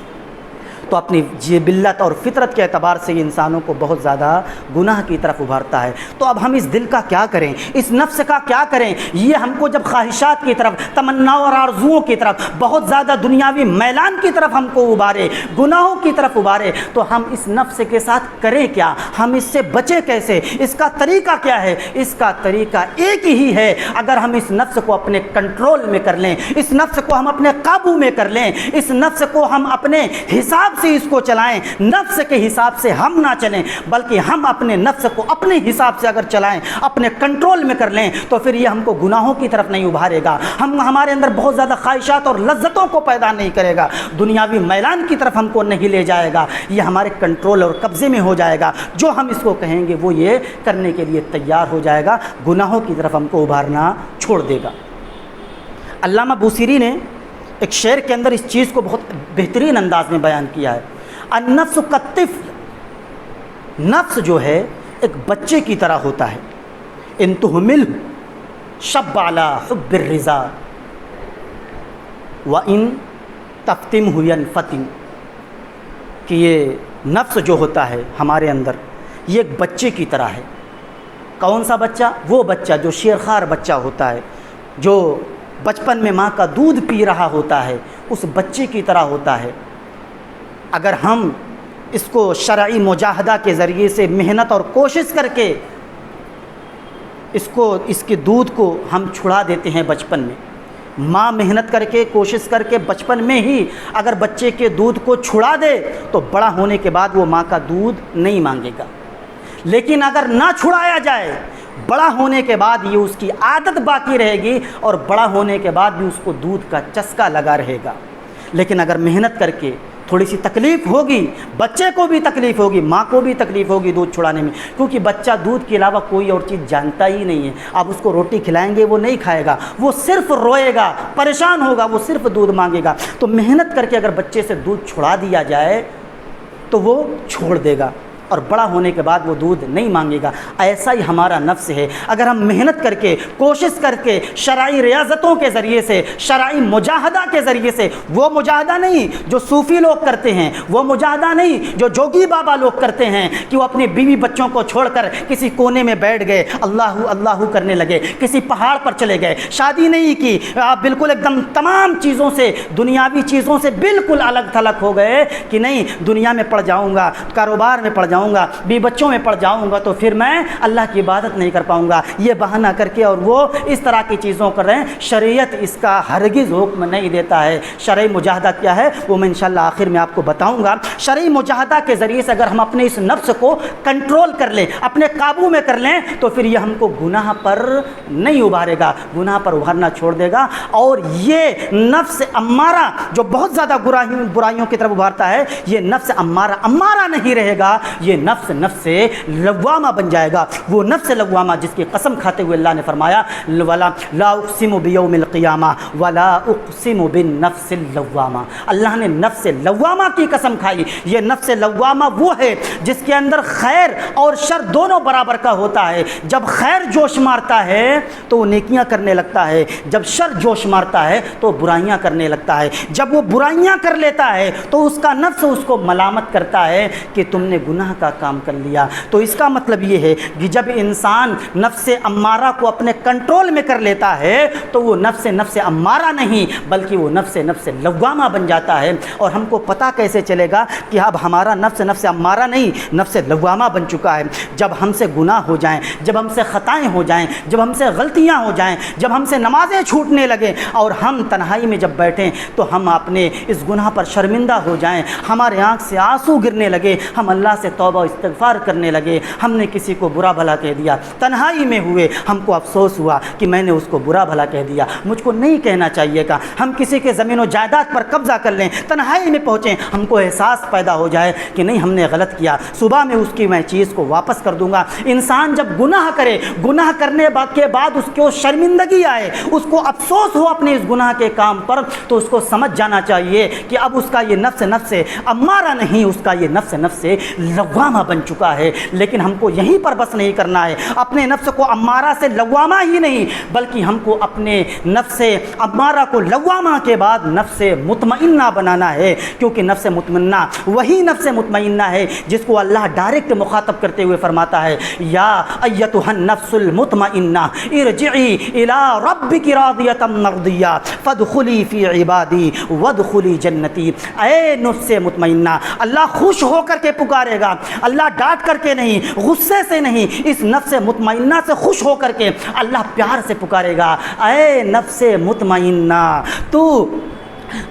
[SPEAKER 1] تو اپنی جبلت اور فطرت کے اعتبار سے یہ انسانوں کو بہت زیادہ گناہ کی طرف ابھارتا ہے۔ تو اب ہم اس دل کا کیا کریں، اس نفس کا کیا کریں؟ یہ ہم کو جب خواہشات کی طرف، تمناؤں اور آرزوؤں کی طرف، بہت زیادہ دنیاوی میلان کی طرف ہم کو ابھارے، گناہوں کی طرف ابھارے، تو ہم اس نفس کے ساتھ کریں کیا؟ ہم اس سے بچیں کیسے؟ اس کا طریقہ کیا ہے؟ اس کا طریقہ ایک ہی ہے، اگر ہم اس نفس کو اپنے کنٹرول میں کر لیں، اس نفس کو ہم اپنے قابو میں کر لیں، اس نفس کو ہم اپنے حساب سے اس کو چلائیں، نفس کے حساب سے ہم نہ چلیں بلکہ ہم اپنے نفس کو اپنے حساب سے اگر چلائیں، اپنے کنٹرول میں کر لیں، تو پھر یہ ہم کو گناہوں کی طرف نہیں ابھارے گا، ہمارے اندر بہت زیادہ خواہشات اور لذتوں کو پیدا نہیں کرے گا، دنیاوی میلان کی طرف ہم کو نہیں لے جائے گا، یہ ہمارے کنٹرول اور قبضے میں ہو جائے گا، جو ہم اس کو کہیں گے وہ یہ کرنے کے لیے تیار ہو جائے گا، گناہوں کی طرف ہم کو ابھارنا چھوڑ دے گا۔ علامہ بوصیری نے ایک شعر کے اندر اس چیز کو بہت بہترین انداز میں بیان کیا ہے، النفس کالطفل، نفس جو ہے ایک بچے کی طرح ہوتا ہے، ان تہمل شب علی حب الرضا وان تفتمہ ینفتم، کہ یہ نفس جو ہوتا ہے ہمارے اندر یہ ایک بچے کی طرح ہے۔ کون سا بچہ؟ وہ بچہ جو شیرخوار بچہ ہوتا ہے، جو بچپن میں ماں کا دودھ پی رہا ہوتا ہے، اس بچے کی طرح ہوتا ہے۔ اگر ہم اس کو شرعی مجاہدہ کے ذریعے سے محنت اور کوشش کر کے اس کے دودھ کو ہم چھڑا دیتے ہیں بچپن میں، ماں محنت کر کے کوشش کر کے بچپن میں ہی اگر بچے کے دودھ کو چھڑا دے تو بڑا ہونے کے بعد وہ ماں کا دودھ نہیں مانگے گا، لیکن اگر نہ چھڑایا جائے، بڑا ہونے کے بعد یہ اس کی عادت باقی رہے گی اور بڑا ہونے کے بعد بھی اس کو دودھ کا چسکا لگا رہے گا۔ لیکن اگر محنت کر کے تھوڑی سی تکلیف ہوگی، بچے کو بھی تکلیف ہوگی، ماں کو بھی تکلیف ہوگی دودھ چھڑانے میں، کیونکہ بچہ دودھ کے علاوہ کوئی اور چیز جانتا ہی نہیں ہے۔ آپ اس کو روٹی کھلائیں گے وہ نہیں کھائے گا، وہ صرف روئے گا، پریشان ہوگا، وہ صرف دودھ مانگے گا۔ تو محنت کر کے اگر بچے سے دودھ چھڑا دیا جائے تو وہ چھوڑ دے گا اور بڑا ہونے کے بعد وہ دودھ نہیں مانگے گا۔ ایسا ہی ہمارا نفس ہے، اگر ہم محنت کر کے کوشش کر کے شرعی ریاضتوں کے ذریعے سے، شرعی مجاہدہ کے ذریعے سے، وہ مجاہدہ نہیں جو صوفی لوگ کرتے ہیں، وہ مجاہدہ نہیں جو جوگی بابا لوگ کرتے ہیں کہ وہ اپنے بیوی بچوں کو چھوڑ کر کسی کونے میں بیٹھ گئے، اللہ اللہ کرنے لگے، کسی پہاڑ پر چلے گئے، شادی نہیں کی، بالکل ایک دم تمام چیزوں سے، دنیاوی چیزوں سے بالکل الگ تھلگ ہو گئے کہ نہیں دنیا میں پڑ جاؤں گا، کاروبار میں پڑ جاؤں گا، بھی بچوں میں پڑ جاؤں گا تو پھر میں اللہ کی عبادت نہیں کر پاؤں گا، یہ بہانہ کر کے اور وہ اس طرح کی چیزوں کر رہے ہیں۔ شریعت اس کا ہرگز حکم نہیں دیتا ہے۔ شرعی مجاہدہ کیا ہے وہ میں انشاءاللہ آخر میں آپ کو بتاؤں گا۔ شرعی مجاہدہ کے ذریعے سے اگر ہم اپنے اس نفس کو کنٹرول کر لیں، اپنے قابو میں کر لیں، تو پھر یہ ہم کو گناہ پر نہیں ابھارے گا، گناہ پر ابھارنا چھوڑ دے گا۔ اور یہ نفس امارہ جو بہت زیادہ برائیوں کی طرف ابھارتا ہے، یہ نفس امارہ نہیں رہے گا، یہ نفس لوامہ بن جائے گا۔ وہ نفس لوامہ جس کی قسم کھاتے ہوئے اللہ نے فرمایا لا اقسم بیوم القیامہ ولا اقسم بالنفس اللوامہ، اللہ نے نفس لوامہ کی قسم کھائی۔ یہ نفس لوامہ وہ ہے جس کے اندر خیر اور شر دونوں برابر کا ہوتا ہے۔ جب خیر جوش مارتا ہے تو وہ نیکیاں کرنے لگتا ہے، جب شر جوش مارتا ہے تو برائیاں کرنے لگتا ہے۔ جب وہ برائیاں کر لیتا ہے تو اس کا نفس اس کو ملامت کرتا ہے کہ تم نے گناہ کا کام کر لیا۔ تو اس کا مطلب یہ ہے کہ جب انسان نفس امارہ کو اپنے کنٹرول میں کر لیتا ہے تو وہ نفس امارہ نہیں بلکہ وہ نفس لوامہ بن جاتا ہے۔ اور ہم کو پتہ کیسے چلے گا کہ اب ہمارا نفس امارہ نہیں، نفس لوامہ بن چکا ہے؟ جب ہم سے گناہ ہو جائیں، جب ہم سے خطائیں ہو جائیں، جب ہم سے غلطیاں ہو جائیں، جب ہم سے نمازیں چھوٹنے لگیں اور ہم تنہائی میں جب بیٹھیں تو ہم اپنے اس گناہ پر شرمندہ ہو جائیں، ہمارے آنکھ سے آنسو گرنے لگے، ہم اللہ سے توبہ استغفار کرنے لگے، ہم نے کسی کو برا بھلا کہہ دیا، تنہائی میں ہوئے ہم کو افسوس ہوا کہ میں نے اس کو برا بھلا کہہ دیا، مجھ کو نہیں کہنا چاہیے گا۔ ہم کسی کے زمین و جائیداد پر قبضہ کر لیں، تنہائی میں پہنچیں، ہم کو احساس پیدا ہو جائے کہ نہیں ہم نے غلط کیا، صبح میں اس کی میں چیز کو واپس کر دوں گا۔ انسان جب گناہ کرے، گناہ کرنے کے بعد اس کو شرمندگی آئے، اس کو افسوس ہو اپنے اس گناہ کے کام پر، تو اس کو سمجھ جانا چاہیے کہ اب اس کا یہ نفس امارہ نہیں، اس کا یہ نفس لوامہ بن چکا ہے۔ لیکن ہم کو یہیں پر بس نہیں کرنا ہے، اپنے نفس کو امارہ سے لوامہ ہی نہیں بلکہ ہم کو اپنے نفس امارہ کو لوامہ کے بعد نفس مطمئنہ بنانا ہے، کیونکہ نفس مطمئنہ وہی نفس مطمئنہ ہے جس کو اللہ ڈائریکٹ مخاطب کرتے ہوئے فرماتا ہے یا ایتھا النفس المطمئنہ ارجعی الی ربک راضیۃ مرضیہ فادخلی فی عبادی وادخلی جنتی۔ اے نفس مطمئنہ، اللہ خوش ہو کر کے پکارے گا، اللہ ڈانٹ کر کے نہیں، غصے سے نہیں، اس نفس مطمئنہ سے خوش ہو کر کے اللہ پیار سے پکارے گا، اے نفس مطمئنہ تو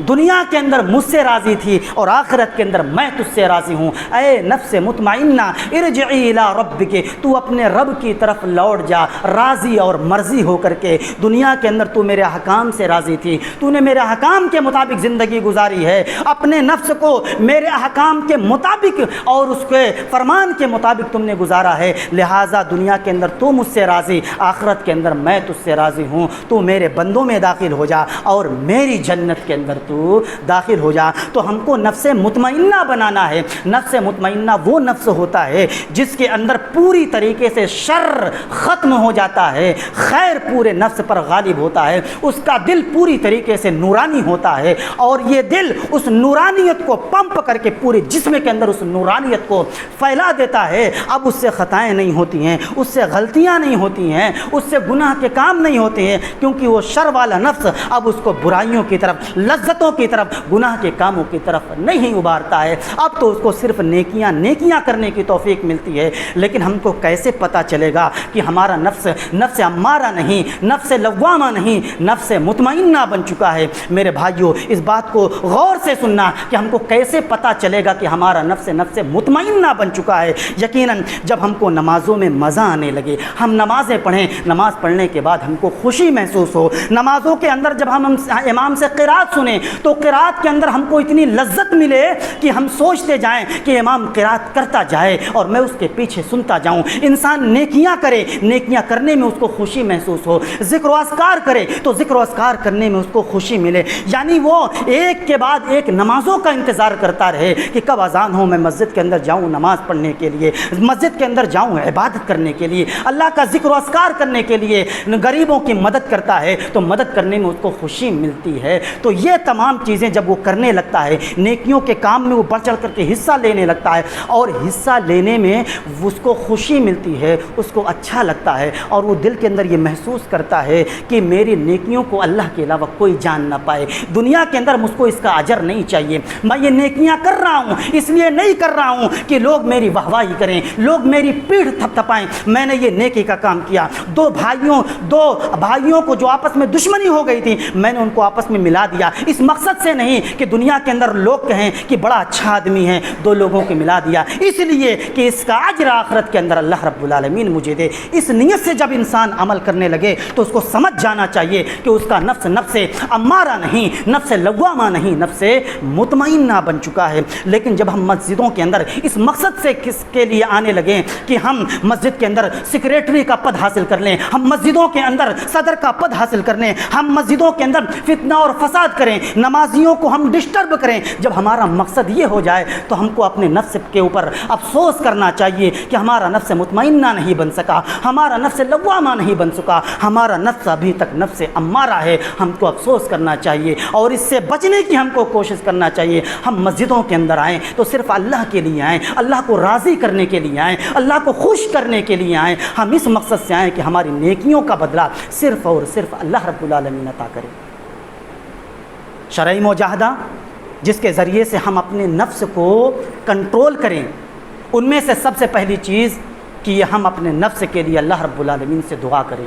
[SPEAKER 1] دنیا کے اندر مجھ سے راضی تھی اور آخرت کے اندر میں تجھ سے راضی ہوں۔ اے نفس مطمئنہ ارجعی الی ربک، تو اپنے رب کی طرف لوٹ جا راضی اور مرضی ہو کر کے۔ دنیا کے اندر تو میرے احکام سے راضی تھی، تو نے میرے احکام کے مطابق زندگی گزاری ہے، اپنے نفس کو میرے احکام کے مطابق اور اس کے فرمان کے مطابق تم نے گزارا ہے، لہٰذا دنیا کے اندر تو مجھ سے راضی، آخرت کے اندر میں تجھ سے راضی ہوں، تو میرے بندوں میں داخل ہو جا اور میری جنت کے اندر تو داخل ہو جا۔ تو ہم کو نفس مطمئنہ بنانا ہے۔ نفس مطمئنہ وہ نفس ہوتا ہے جس کے اندر پوری طریقے سے شر ختم ہو جاتا ہے، خیر پورے نفس پر غالب ہوتا ہے، اس کا دل پوری طریقے سے نورانی ہوتا ہے، اور یہ دل اس نورانیت کو پمپ کر کے پورے جسم کے اندر اس نورانیت کو پھیلا دیتا ہے۔ اب اس سے خطائیں نہیں ہوتی ہیں، اس سے غلطیاں نہیں ہوتی ہیں، اس سے گناہ کے کام نہیں ہوتے ہیں، کیونکہ وہ شر والا نفس اب اس کو برائیوں کی طرف، لذتوں کی طرف، گناہ کے کاموں کی طرف نہیں ابھارتا ہے۔ اب تو اس کو صرف نیکیاں کرنے کی توفیق ملتی ہے۔ لیکن ہم کو کیسے پتہ چلے گا کہ ہمارا نفس امارہ نہیں، نفس لوامہ نہیں، نفس مطمئنہ بن چکا ہے؟ میرے بھائیوں، اس بات کو غور سے سننا کہ ہم کو کیسے پتہ چلے گا کہ ہمارا نفس مطمئنہ بن چکا ہے۔ یقیناً جب ہم کو نمازوں میں مزہ آنے لگے، ہم نمازیں پڑھیں، نماز پڑھنے کے بعد ہم کو خوشی محسوس ہو، نمازوں کے اندر جب ہم امام سے قرات سنیں تو قرات کے اندر ہم کو اتنی لذت ملے کہ ہم سوچتے جائیں کہ امام قرات کرتا جائے اور میں اس کے پیچھے سنتا جاؤں۔ انسان نیکیاں کرے، نیکیاں کرنے میں اس کو خوشی محسوس ہو، ذکر و اذکار کرے تو ذکر و اذکار کرنے میں اس کو خوشی ملے، یعنی وہ ایک کے بعد ایک نمازوں کا انتظار کرتا رہے کہ کب اذان ہو، میں مسجد کے اندر جاؤں نماز پڑھنے کے لیے، مسجد کے اندر جاؤں عبادت کرنے کے لیے، اللہ کا ذکر و اذکار کرنے کے لیے۔ غریبوں کی مدد کرتا ہے تو مدد کرنے میں اس کو خوشی ملتی ہے۔ تو یہ تمام چیزیں جب وہ کرنے لگتا ہے، نیکیوں کے کام میں وہ بڑھ چڑھ کر کے حصہ لینے لگتا ہے، اور حصہ لینے میں اس کو خوشی ملتی ہے، اس کو اچھا لگتا ہے، اور وہ دل کے اندر یہ محسوس کرتا ہے کہ میری نیکیوں کو اللہ کے علاوہ کوئی جان نہ پائے، دنیا کے اندر مجھ کو اس کا اجر نہیں چاہیے، میں یہ نیکیاں کر رہا ہوں اس لیے نہیں کر رہا ہوں کہ لوگ میری واہواہی کریں، لوگ میری پیٹھ تھپتھپائیں، میں نے یہ نیکی کا کام کیا۔ دو بھائیوں کو جو آپس میں دشمنی ہو گئی تھی، میں نے ان کو آپس میں ملا دیا، اس مقصد سے نہیں کہ دنیا کے اندر لوگ کہیں کہ بڑا اچھا آدمی ہے، دو لوگوں کو ملا دیا اس لیے کہ اس کا اجر آخرت کے اندر اللہ رب العالمین مجھے دے۔ اس نیت سے جب انسان عمل کرنے لگے تو اس کو سمجھ جانا چاہیے کہ اس کا نفس امارہ نہیں، نفس لوامہ نہیں، نفس مطمئنہ بن چکا ہے۔ لیکن جب ہم مسجدوں کے اندر اس مقصد سے کس کے لیے آنے لگیں کہ ہم مسجد کے اندر سیکریٹری کا پد حاصل کر لیں، ہم مسجدوں کے اندر صدر کا پد حاصل کر لیں، ہم مسجدوں کے اندر فتنہ اور فساد کریں، نمازیوں کو ہم ڈسٹرب کریں، جب ہمارا مقصد یہ ہو جائے تو ہم کو اپنے نفس کے اوپر افسوس کرنا چاہیے کہ ہمارا نفس مطمئنہ نہیں بن سکا، ہمارا نفس لوامہ نہیں بن سکا، ہمارا نفس ابھی تک نفس امارہ ہے۔ ہم کو افسوس کرنا چاہیے اور اس سے بچنے کی ہم کو کوشش کرنا چاہیے۔ ہم مسجدوں کے اندر آئیں تو صرف اللہ کے لیے آئیں، اللہ کو راضی کرنے کے لیے آئیں، اللہ کو خوش کرنے کے لیے آئیں، ہم اس مقصد سے آئیں کہ ہماری نیکیوں کا بدلہ صرف اور صرف اللہ رب العالمین عطا کرے۔ شرعی مجاہدہ جس کے ذریعے سے ہم اپنے نفس کو کنٹرول کریں، ان میں سے سب سے پہلی چیز کہ ہم اپنے نفس کے لیے اللہ رب العالمین سے دعا کریں۔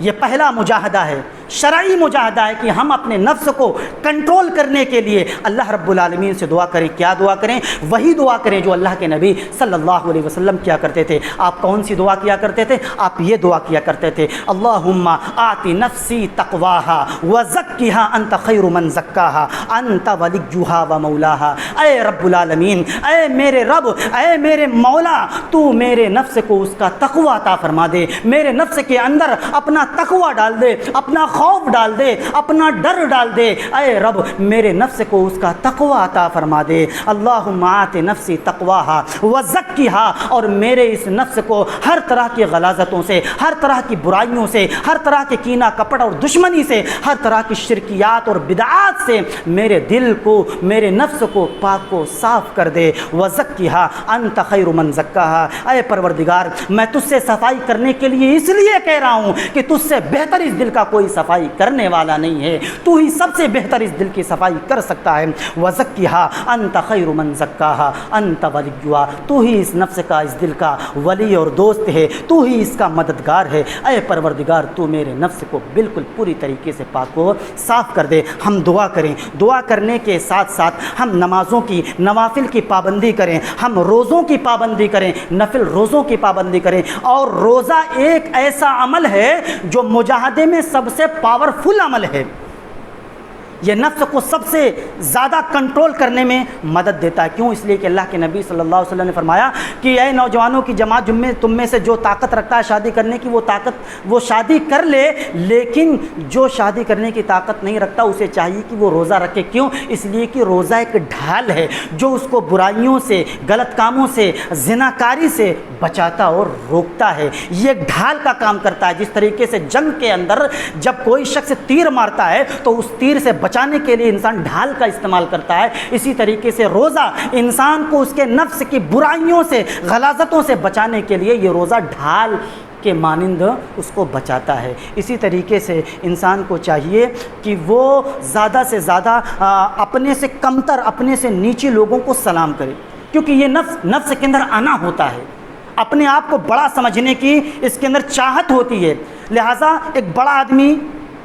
[SPEAKER 1] یہ پہلا مجاہدہ ہے، شرعی مجاہدہ ہے کہ ہم اپنے نفس کو کنٹرول کرنے کے لیے اللہ رب العالمین سے دعا کریں۔ کیا دعا کریں؟ وہی دعا کریں جو اللہ کے نبی صلی اللہ علیہ وسلم کیا کرتے تھے۔ آپ کون سی دعا کیا کرتے تھے؟ آپ یہ دعا کیا کرتے تھے، اللہم آت نفسی تقواہا وزکھا انت خیر من زکاہا انت ولیہا ومولاہا۔ اے رب العالمین، اے میرے رب، اے میرے مولا، تو میرے نفس کو اس کا تقوی عطا فرما دے، میرے نفس کے اندر اپنا تقوی ڈال دے، اپنا خوف ڈال دے، اپنا ڈر ڈال دے، اے رب میرے نفس کو اس کا تقوی عطا فرما دے۔ اللہم آت نفسی تقواہا وزکیہا، اور میرے اس نفس کو ہر طرح کی غلاظتوں سے، ہر طرح کی برائیوں سے، ہر طرح کے کینہ کپٹ اور دشمنی سے، ہر طرح کی شرکیات اور بدعات سے میرے دل کو، میرے نفس کو پاک کو صاف کر دے۔ وزکیہا انت خیر من زکاہا، اے پروردگار میں تجھ سے صفائی کرنے کے لیے اس لیے کہہ رہا ہوں کہ تجھ سے بہتر اس دل کا کوئی صفائی کرنے والا نہیں ہے، تو ہی سب سے بہتر اس دل کی صفائی کر سکتا ہے۔ وزکیہا انت خیر من زکاہا انت ولیہا، تو ہی اس نفس کا، اس دل کا ولی اور دوست ہے، تو ہی اس کا مددگار ہے۔ اے پروردگار تو میرے نفس کو بالکل پوری طریقے سے پاک و صاف کر دے۔ ہم دعا کریں، دعا کرنے کے ساتھ ساتھ ہم نمازوں کی، نوافل کی پابندی کریں، ہم روزوں کی پابندی کریں، نفل روزوں کی پابندی کریں۔ اور روزہ ایک ایسا عمل ہے جو مجاہدے میں سب سے پاورفل عمل ہے، یہ نفس کو سب سے زیادہ کنٹرول کرنے میں مدد دیتا ہے۔ کیوں؟ اس لیے کہ اللہ کے نبی صلی اللہ علیہ وسلم نے فرمایا کہ اے نوجوانوں کی جماعت، تم میں سے جو طاقت رکھتا ہے شادی کرنے کی، وہ شادی کر لے، لیکن جو شادی کرنے کی طاقت نہیں رکھتا اسے چاہیے کہ وہ روزہ رکھے۔ کیوں؟ اس لیے کہ روزہ ایک ڈھال ہے جو اس کو برائیوں سے، غلط کاموں سے، زناکاری سے بچاتا اور روکتا ہے۔ یہ ایک ڈھال کا کام کرتا ہے۔ جس طریقے سے جنگ کے اندر جب کوئی شخص تیر مارتا ہے تو اس تیر سے بچانے کے لیے انسان ڈھال کا استعمال کرتا ہے، اسی طریقے سے روزہ انسان کو اس کے نفس کی برائیوں سے، غلاظتوں سے بچانے کے لیے یہ روزہ ڈھال کے مانند اس کو بچاتا ہے۔ اسی طریقے سے انسان کو چاہیے کہ وہ زیادہ سے زیادہ اپنے سے کمتر، اپنے سے نیچے لوگوں کو سلام کرے، کیونکہ یہ نفس کے اندر آنا ہوتا ہے، اپنے آپ کو بڑا سمجھنے کی اس کے اندر چاہت ہوتی ہے۔ لہٰذا ایک بڑا آدمی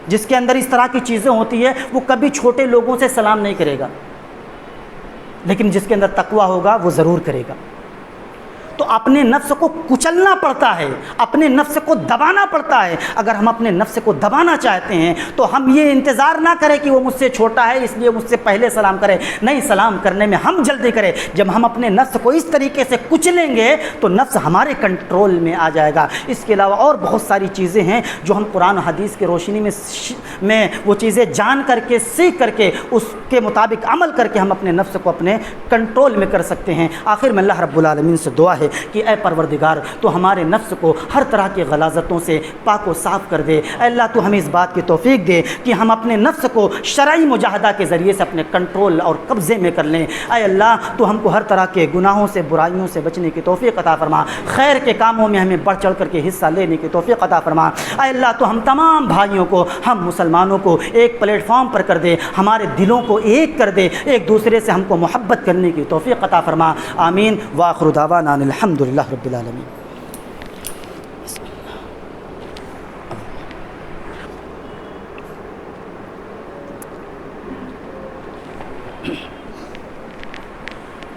[SPEAKER 1] جس کے اندر اس طرح کی چیزیں ہوتی ہے وہ کبھی چھوٹے لوگوں سے سلام نہیں کرے گا، لیکن جس کے اندر تقویٰ ہوگا وہ ضرور کرے گا۔ تو اپنے نفس کو کچلنا پڑتا ہے، اپنے نفس کو دبانا پڑتا ہے۔ اگر ہم اپنے نفس کو دبانا چاہتے ہیں تو ہم یہ انتظار نہ کریں کہ وہ مجھ سے چھوٹا ہے اس لیے مجھ سے پہلے سلام کرے، نہیں، سلام کرنے میں ہم جلدی کریں۔ جب ہم اپنے نفس کو اس طریقے سے کچلیں گے تو نفس ہمارے کنٹرول میں آ جائے گا۔ اس کے علاوہ اور بہت ساری چیزیں ہیں جو ہم قرآن و حدیث کی روشنی میں وہ چیزیں جان کر کے، سیکھ کر کے، اس کے مطابق عمل کر کے ہم اپنے نفس کو اپنے کنٹرول میں کر سکتے ہیں۔ آخر میں اللہ رب العالمین سے دعا ہے کہ اے پروردگار تو ہمارے نفس کو ہر طرح کی غلاظتوں سے پاک و صاف کر دے۔ اے اللہ تو ہمیں اس بات کی توفیق دے کہ ہم اپنے نفس کو شرعی مجاہدہ کے ذریعے سے اپنے کنٹرول اور قبضے میں کر لیں۔ اے اللہ تو ہم کو ہر طرح کے گناہوں سے، برائیوں سے بچنے کی توفیق عطا فرما، خیر کے کاموں میں ہمیں بڑھ چڑھ کر کے حصہ لینے کی توفیق عطا فرما۔ اے اللہ تو ہم تمام بھائیوں کو، ہم مسلمانوں کو ایک پلیٹ فارم پر کر دے، ہمارے دلوں کو ایک کر دے، ایک دوسرے سے ہم کو محبت کرنے کی توفیق عطا فرما۔ آمین۔ وآخر دعوانا ان الحمد للہ رب العالمین۔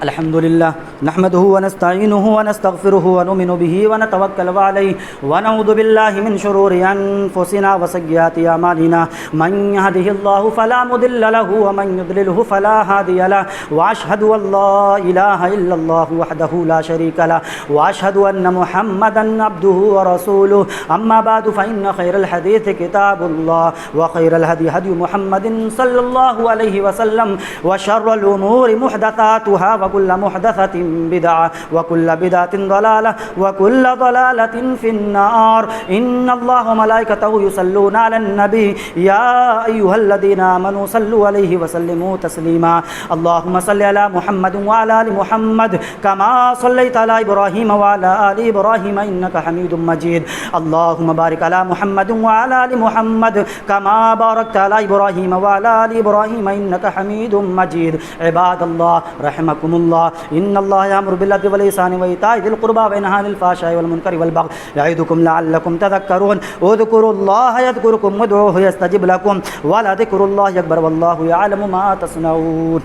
[SPEAKER 1] الحمد للہ نحمده ونستعینه ونستغفره ونؤمن به ونتوکل علیہ ونعوذ باللہ من شرور انفسنا وسیئات اعمالنا من يهده الله فلا مضل له ومن يضلله فلا هادي له واشهد ان لا اله الا الله وحده لا شريك له واشهد ان محمدا عبده ورسوله اما بعد فان خير الحديث كتاب الله وخير الهدي هدي محمد صلى الله عليه وسلم وشر الامور محدثاتها وكل محدثة بدعة وكل بدعة ضلالة وكل ضلالة في النار إن الله وملائكته يصلون على النبي يا أيها الذين آمنوا صلوا عليه وسلموا تسليما اللهم صل على محمد وعلى آل محمد كما صليت على إبراهيم وعلى آل إبراهيم إنك حميد مجيد اللهم بارك على محمد وعلى آل محمد كما باركت على إبراهيم وعلى آل إبراهيم إنك حميد مجيد عباد الله رحمكم الله إن الله يأمر بالعدل والإحسان وإيتاء ذي القربى وينهى عن الفحشاء والمنكر والبغي يعظكم لعلكم تذكرون اذكروا الله يذكركم وادعوه يستجب لكم ولذكر الله أكبر والله يعلم ما تصنعون